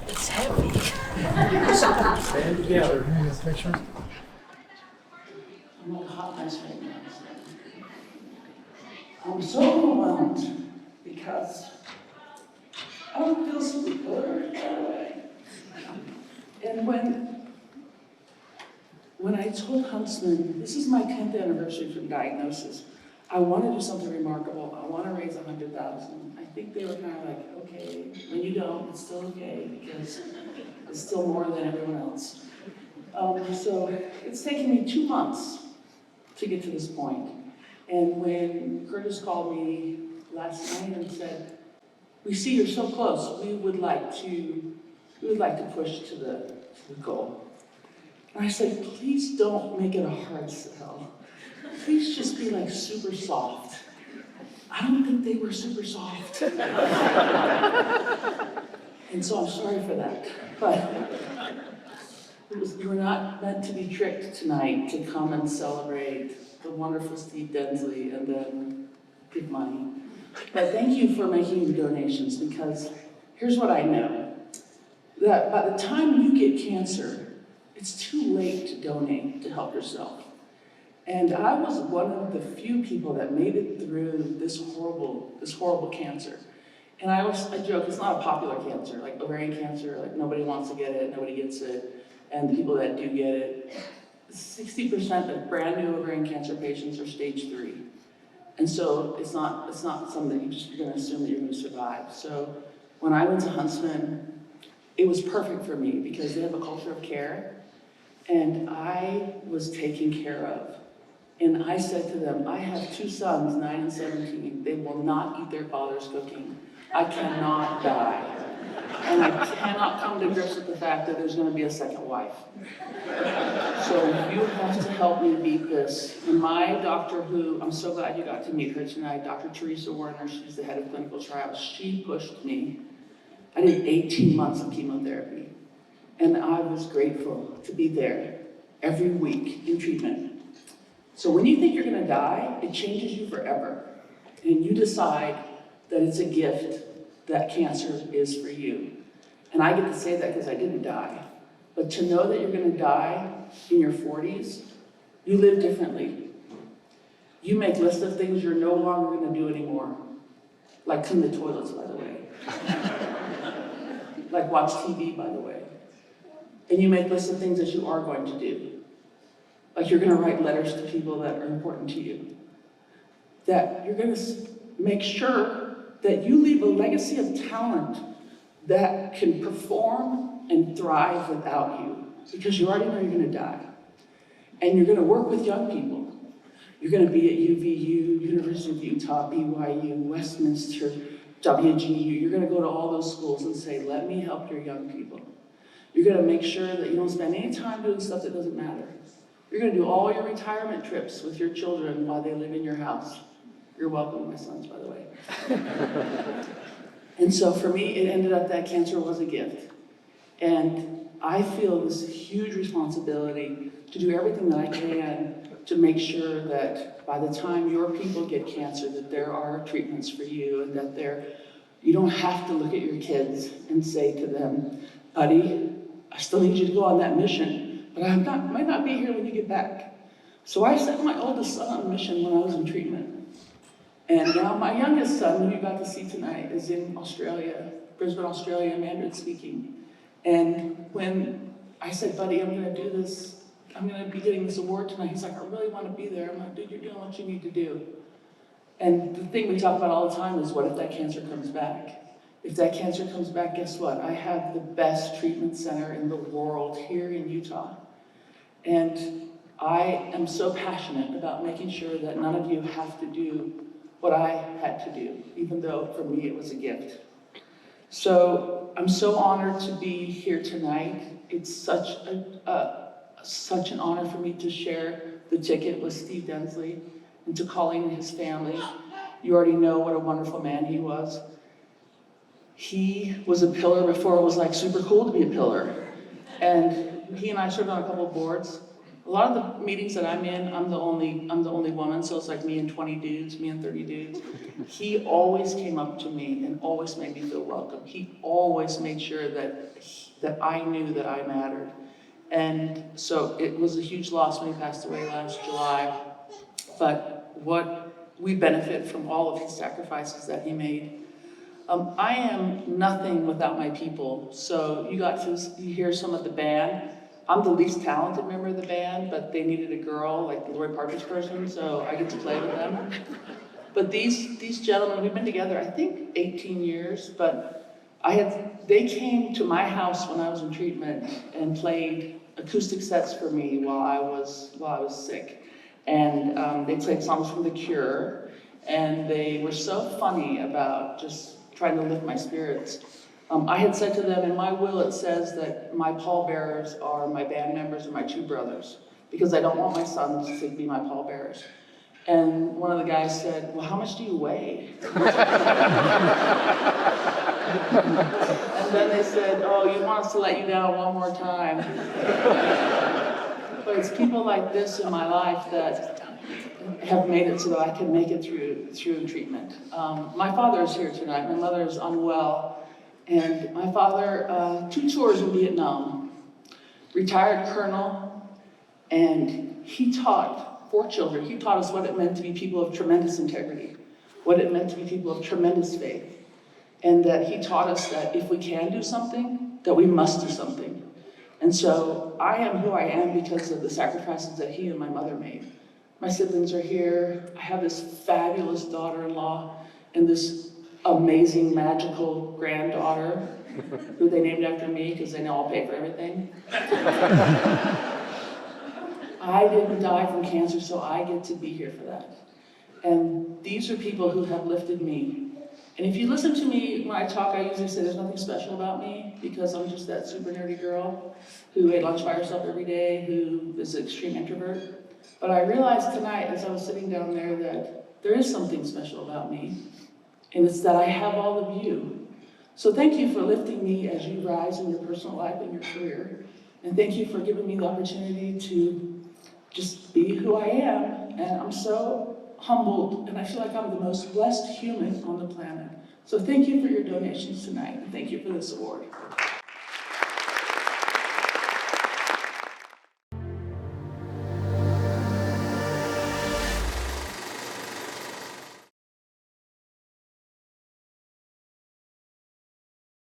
It's heavy. Stand together. I'm like a hot mess right now. I'm so overwhelmed because I don't feel super good right away. And when I told Huntsman, this is my 10th anniversary from diagnosis, I want to do something remarkable. I want to raise $100,000. I think they were kind of like, okay, when you don't, it's still okay because it's still more than everyone else. So it's taken me 2 months to get to this point. And when Curtis called me last night and said, "We see you're so close. We would like to push to the goal." And I said, "Please don't make it a hard sell. Please just be like super soft." I don't think they were super soft. And so I'm sorry for that. But we were not meant to be tricked tonight to come and celebrate the wonderful Steve Densley and then give money. But thank you for making the donations, because here's what I know. That by the time you get cancer, it's too late to donate to help yourself. And I was one of the few people that made it through this horrible cancer. And I joke, it's not a popular cancer, like ovarian cancer, like nobody wants to get it, nobody gets it. And the people that do get it, 60% of brand new ovarian cancer patients are stage 3. And so it's not something that you're gonna assume that you're gonna survive. So when I went to Huntsman, it was perfect for me because they have a culture of care, and I was taken care of. And I said to them, I have 2 sons, 9 and 17. They will not eat their father's cooking. I cannot die. And I cannot come to grips with the fact that there's gonna be a second wife. So you have to help me beat this. And my doctor, who, I'm so glad you got to meet her tonight, Dr. Teresa Warner, she's the head of clinical trials, she pushed me. I did 18 months of chemotherapy. And I was grateful to be there every week in treatment. So when you think you're gonna die, it changes you forever. And you decide that it's a gift that cancer is for you. And I get to say that because I didn't die. But to know that you're gonna die in your 40s, you live differently. You make lists of things you're no longer gonna do anymore. Like clean the toilets, by the way. Like watch TV, by the way. And you make lists of things that you are going to do. Like you're gonna write letters to people that are important to you. That you're gonna make sure that you leave a legacy of talent that can perform and thrive without you, because you already know you're gonna die. And you're gonna work with young people. You're gonna be at UVU, University of Utah, BYU, Westminster, WGU. You're gonna go to all those schools and say, let me help your young people. You're gonna make sure that you don't spend any time doing stuff that doesn't matter. You're gonna do all your retirement trips with your children while they live in your house. You're welcome, my sons, by the way. And so for me, it ended up that cancer was a gift. And I feel this huge responsibility to do everything that I can to make sure that by the time your people get cancer, that there are treatments for you, and that you don't have to look at your kids and say to them, buddy, I still need you to go on that mission, but I might not be here when you get back. So I sent my oldest son on a mission when I was in treatment. And now my youngest son, who you got to see tonight, is in Australia, Brisbane, Australia, Mandarin speaking. And when I said, buddy, I'm gonna do this, I'm gonna be getting this award tonight, he's like, I really wanna be there. I'm like, dude, you're doing what you need to do. And the thing we talk about all the time is, what if that cancer comes back? If that cancer comes back, guess what? I have the best treatment center in the world here in Utah. And I am so passionate about making sure that none of you have to do what I had to do, even though for me it was a gift. So I'm so honored to be here tonight. It's such an honor for me to share the ticket with Steve Densley and to Carine and his family. You already know what a wonderful man he was. He was a pillar before it was like super cool to be a pillar. And he and I served on a couple of boards. A lot of the meetings that I'm in, I'm the only woman, so it's like me and 20 dudes, me and 30 dudes. He always came up to me and always made me feel welcome. He always made sure that I knew that I mattered. And so it was a huge loss when he passed away last July. But we benefit from all of his sacrifices that he made. I am nothing without my people. So you hear some of the band. I'm the least talented member of the band, but they needed a girl, like the Lori Partridge person, so I get to play with them. But these gentlemen, we've been together, I think 18 years, but they came to my house when I was in treatment and played acoustic sets for me while I was sick. And they played songs from The Cure, and they were so funny about just trying to lift my spirits. I had said to them, in my will it says that my pallbearers are my band members and my two brothers, because I don't want my sons to be my pallbearers. And one of the guys said, well, how much do you weigh? And then they said, oh, you want us to let you down one more time. But it's people like this in my life that have made it so that I can make it through treatment. My father is here tonight. My mother is unwell. And my father, 2 tours in Vietnam, retired colonel, and he taught 4 children. He taught us what it meant to be people of tremendous integrity, what it meant to be people of tremendous faith, and that he taught us that if we can do something, that we must do something. And so I am who I am because of the sacrifices that he and my mother made. My siblings are here. I have this fabulous daughter-in-law and this amazing, magical granddaughter who they named after me because they know I'll pay for everything. I didn't die from cancer, so I get to be here for that. And these are people who have lifted me. And if you listen to me when I talk, I usually say there's nothing special about me because I'm just that super nerdy girl who ate lunch by herself every day, who is an extreme introvert. But I realized tonight as I was sitting down there that there is something special about me. And it's that I have all of you. So thank you for lifting me as you rise in your personal life and your career. And thank you for giving me the opportunity to just be who I am. And I'm so humbled, and I feel like I'm the most blessed human on the planet. So thank you for your donations tonight, and thank you for this award.